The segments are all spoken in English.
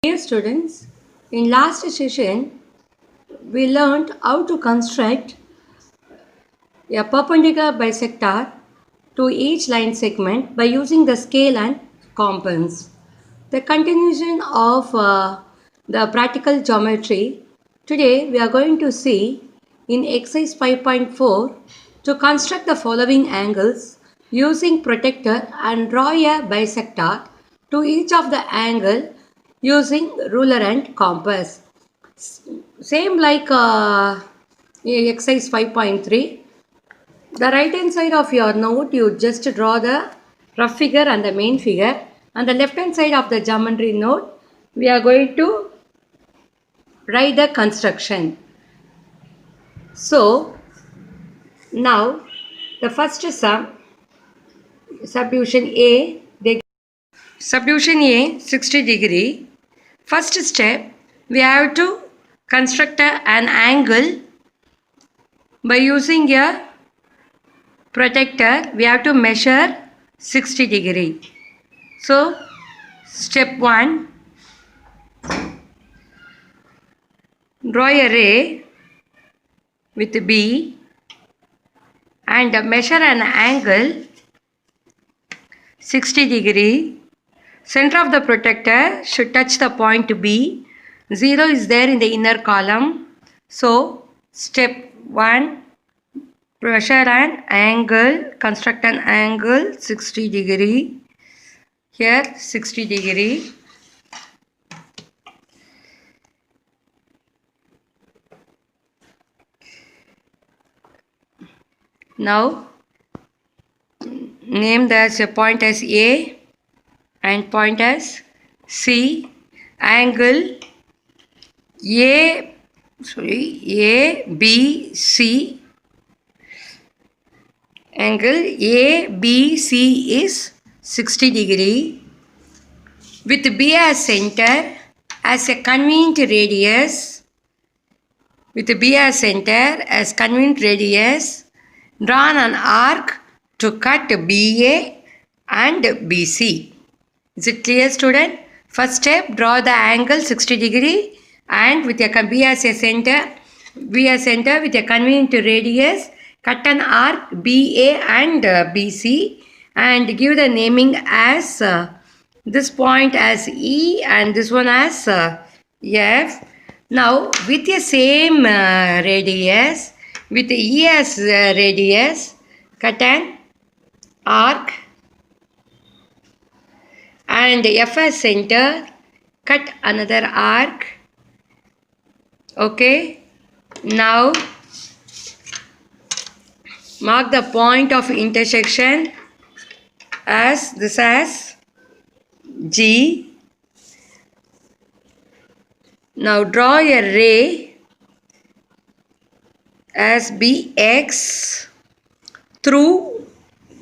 Dear students, in last session we learned how to construct a perpendicular bisector to each line segment by using the scale and components. The continuation of the practical geometry. Today we are going to see in exercise 5.4 to construct the following angles using protractor and draw a bisector to each of the angle using ruler and compass. Same like exercise 5.3. The right hand side of your note, you just draw the rough figure and the main figure. On the left hand side of the geometry note, we are going to write the construction. So, now the first subdivision A, subdivision A 60 degree. First step, we have to construct an angle by using a protractor. We have to measure 60 degree. So, step 1, draw a ray with B and measure an angle 60 degree. Center of the protractor should touch the point B. 0 is there in the inner column. So, step 1, measure an angle, construct an angle 60 degree. Here 60 degree. Now, name the point as A and point as C. Angle ABC. Angle ABC is 60 degree. With B as center, as a convenient radius. With B as center, as convenient radius, draw an arc to cut BA and BC. Is it clear, student? First step, draw the angle 60 degree and with a B as a center with a convenient radius, cut an arc BA and BC and give the naming as this point as E and this one as F. Now with the same radius, with E as radius, cut an arc and F as center, cut another arc. Okay. Now mark the point of intersection as this as G. Now draw a ray as BX through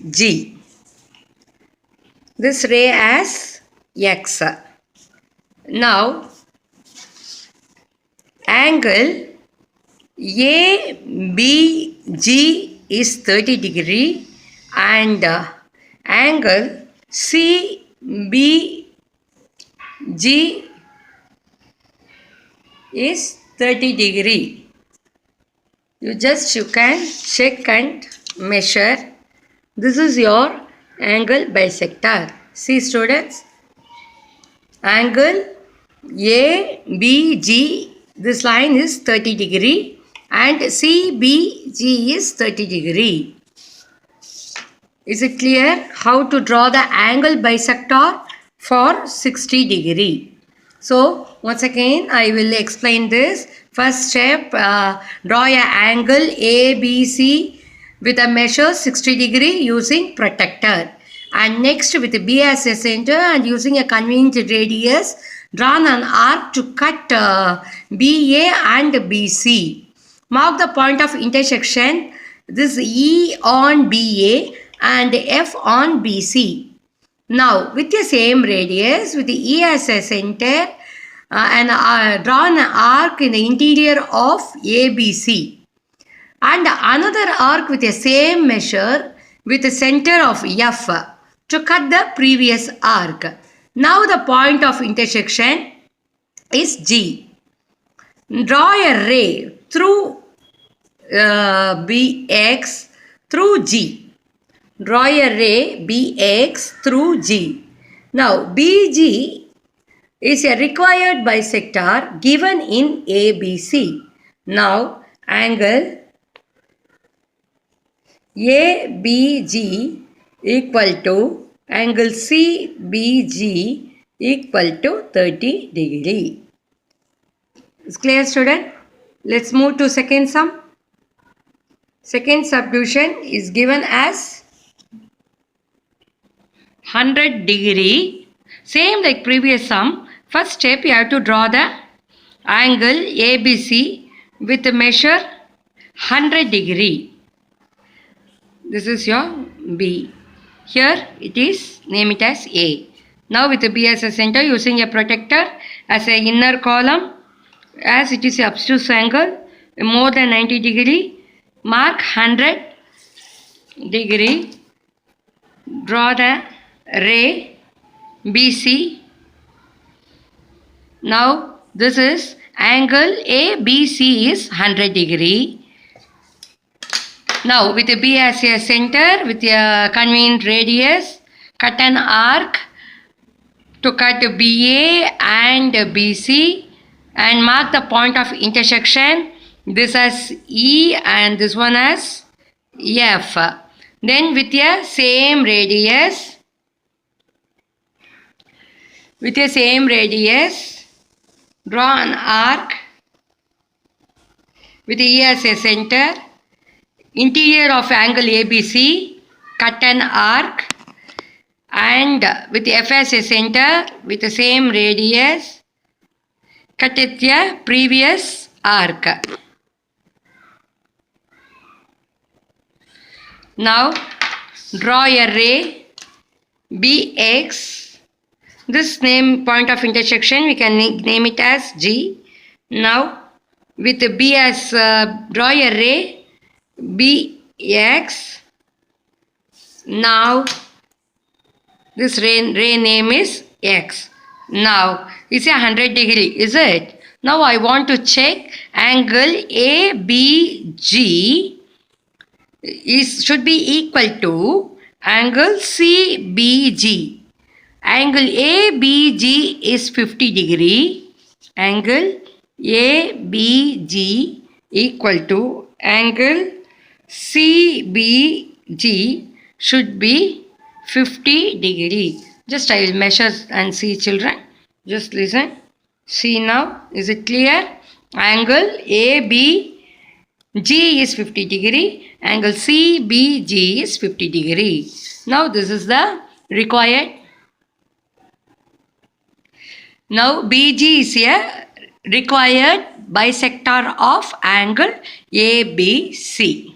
G. This ray as X. Now angle ABG is 30 degree and angle CBG is 30 degree. You can check and measure. This is your angle bisector. See, students, angle ABG, this line is 30 degree and CBG is 30 degree. Is it clear how to draw the angle bisector for 60 degree? So, once again I will explain this. First step, draw an angle ABC with a measure 60 degree using protractor. And next with B as a center and using a convenient radius, draw an arc to cut BA and BC. Mark the point of intersection, this E on BA and F on BC. Now with the same radius, with the E as a center and draw an arc in the interior of ABC. And another arc with the same measure with the center of F to cut the previous arc. Now the point of intersection is G. Draw a ray through BX through G. Draw a ray BX through G. Now BG is a required bisector given in ABC. Now angle ABG equal to angle CBG equal to 30 degree. It's clear, student? Let's move to second sum. Second subdivision is given as 100 degree. Same like previous sum. First step you have to draw the angle ABC with a measure 100 degree. This is your B. Here it is, name it as A. Now with the B as a center, using a protector as an inner column, as it is a obtuse angle more than 90 degree, mark 100 degree, draw the ray BC. Now this is angle ABC is 100 degree. Now with a B as a center, with a convenient radius, cut an arc to cut BA and BC and mark the point of intersection. This as E and this one as F. Then with a same radius, draw an arc with E as a center. Interior of angle ABC, cut an arc, and with F as a center, with the same radius, cut it a previous arc. Now draw a ray BX. This name point of intersection we can name it as G. Now with the B as draw a ray BX. Now this ray name is X. Now it's a 100 degree, is it? Now I want to check angle ABG should be equal to angle CBG. Angle ABG is 50 degree. Angle ABG equal to angle CBG should be 50 degree. Just I will measure and see, children. Just listen. See now. Is it clear? Angle ABG is 50 degree. Angle CBG is 50 degree. Now this is the required. Now BG is a required bisector of angle ABC.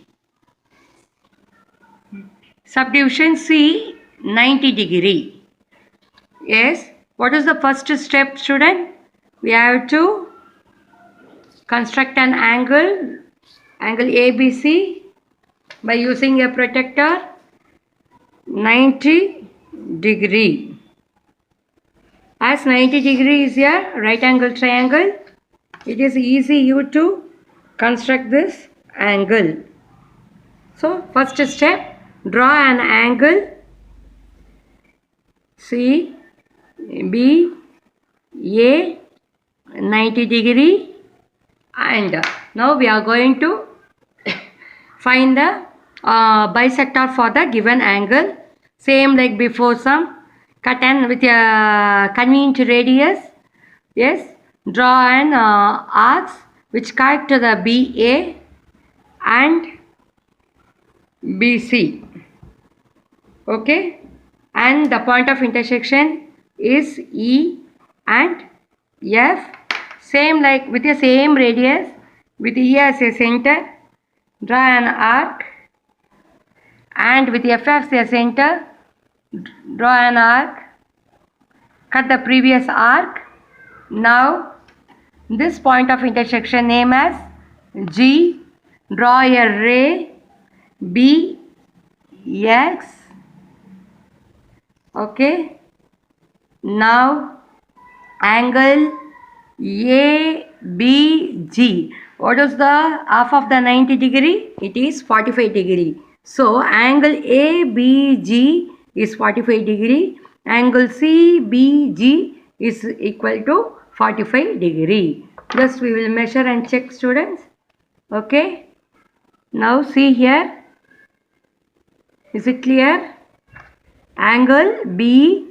Subdivision C, 90 degree. Yes. What is the first step, student? We have to construct an angle ABC by using a protector 90 degree. As 90 degree is a right angle triangle, it is easy you to construct this angle. So first step, draw an angle CBA 90 degree, and now we are going to find the bisector for the given angle. Same like before, some cut an with a convenient radius. Yes, draw an arcs which connect to the BA and BC. Okay, and the point of intersection is E and F. Same like with the same radius, with E as a center, draw an arc, and with F as a center, draw an arc, cut the previous arc. Now this point of intersection name as G, draw a ray BX. Okay, now angle ABG. What is the half of the 90 degree? It is 45 degree. So angle ABG is 45 degree. Angle CBG is equal to 45 degree. Just we will measure and check, students. Okay. Now see here. Is it clear? Angle BEG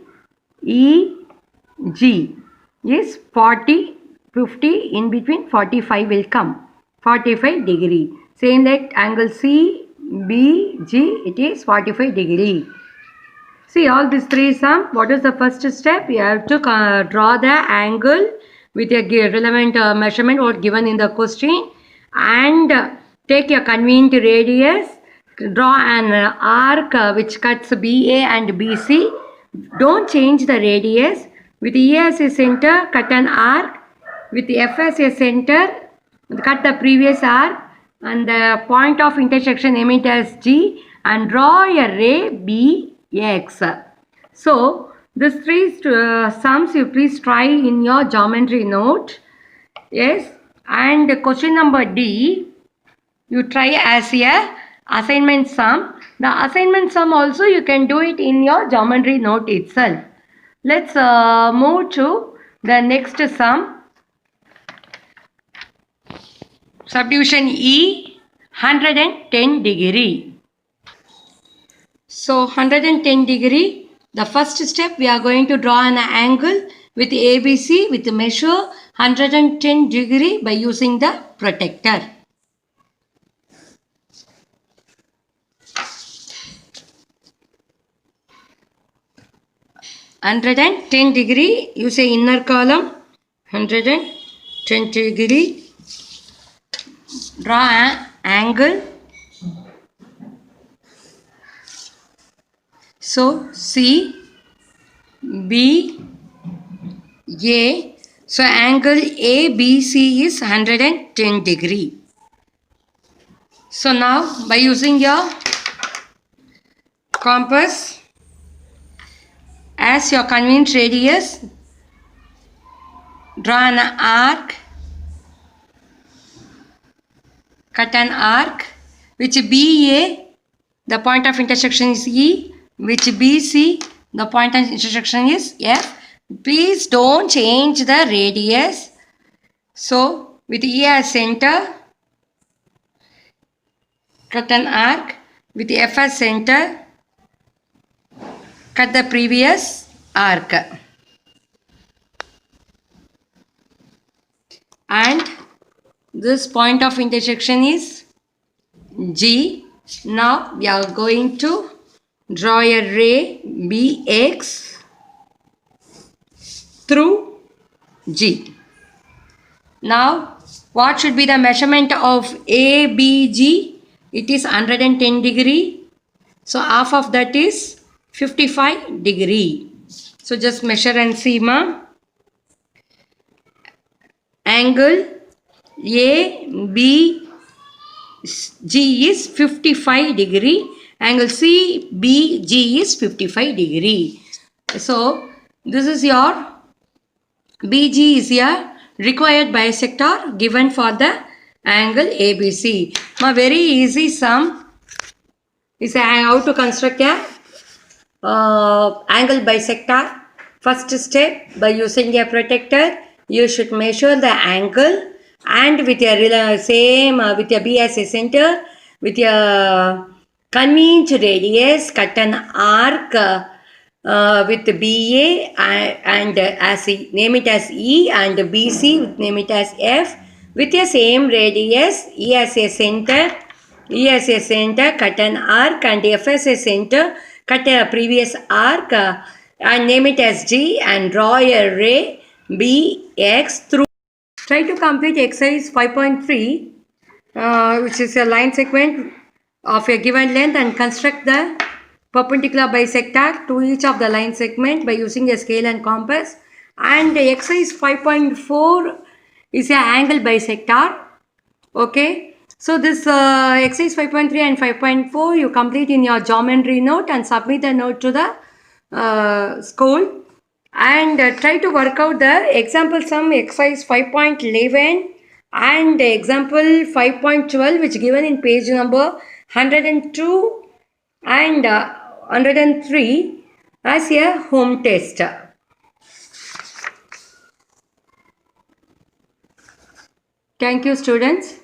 is 40, 50, in between 45 will come. 45 degree. Same like angle CBG, it is 45 degree. See all these three sum. What is the first step? You have to draw the angle with a relevant measurement or given in the question, and take a convenient radius. Draw an arc which cuts BA and BC. Don't change the radius. With E as a center, cut an arc. With F as a center, cut the previous arc, and the point of intersection name it as G, and draw a ray BX. So these three sums you please try in your geometry note. Yes, and question number D you try as a assignment sum. The assignment sum also you can do it in your geometry note itself. Let's move to the next sum. Subdivision E, 110 degree. So 110 degree, the first step we are going to draw an angle with ABC with measure 110 degree by using the protractor. $110 you say inner column 110 degree. Draw an angle. So C B A. So angle ABC is 110 degree. So now by using your compass as your convenient radius, draw an arc, cut an arc, which BA, the point of intersection is E, which BC, the point of intersection is F. Please don't change the radius. So with E as center, cut an arc, with F as center, cut the previous arc, and this point of intersection is G. Now we are going to draw a ray BX through G. Now what should be the measurement of ABG? It is 110 degree. So half of that is 55 degree. So just measure and see, ma. Angle ABG is 55 degree. Angle CBG is 55 degree. So this is your BG is your required bisector given for the angle ABC. Ma, very easy sum is how to construct a angle bisector. First step, by using a protractor, you should measure the angle, and with your same with your B as a center, with your convenient radius, cut an arc with BA and as name it as E, and BC name it as F, with the same radius. E as a center, cut an arc, and F as a center, cut a previous arc, and name it as G, and draw a ray BX through. Try to complete exercise 5.3, which is a line segment of a given length, and construct the perpendicular bisector to each of the line segment by using a scale and compass. And exercise 5.4 is an angle bisector. Okay. So this exercise 5.3 and 5.4 you complete in your geometry note and submit the note to the school. and try to work out the example sum exercise 5.11 and example 5.12 which given in page number 102 and 103 as a home test. Thank you, students.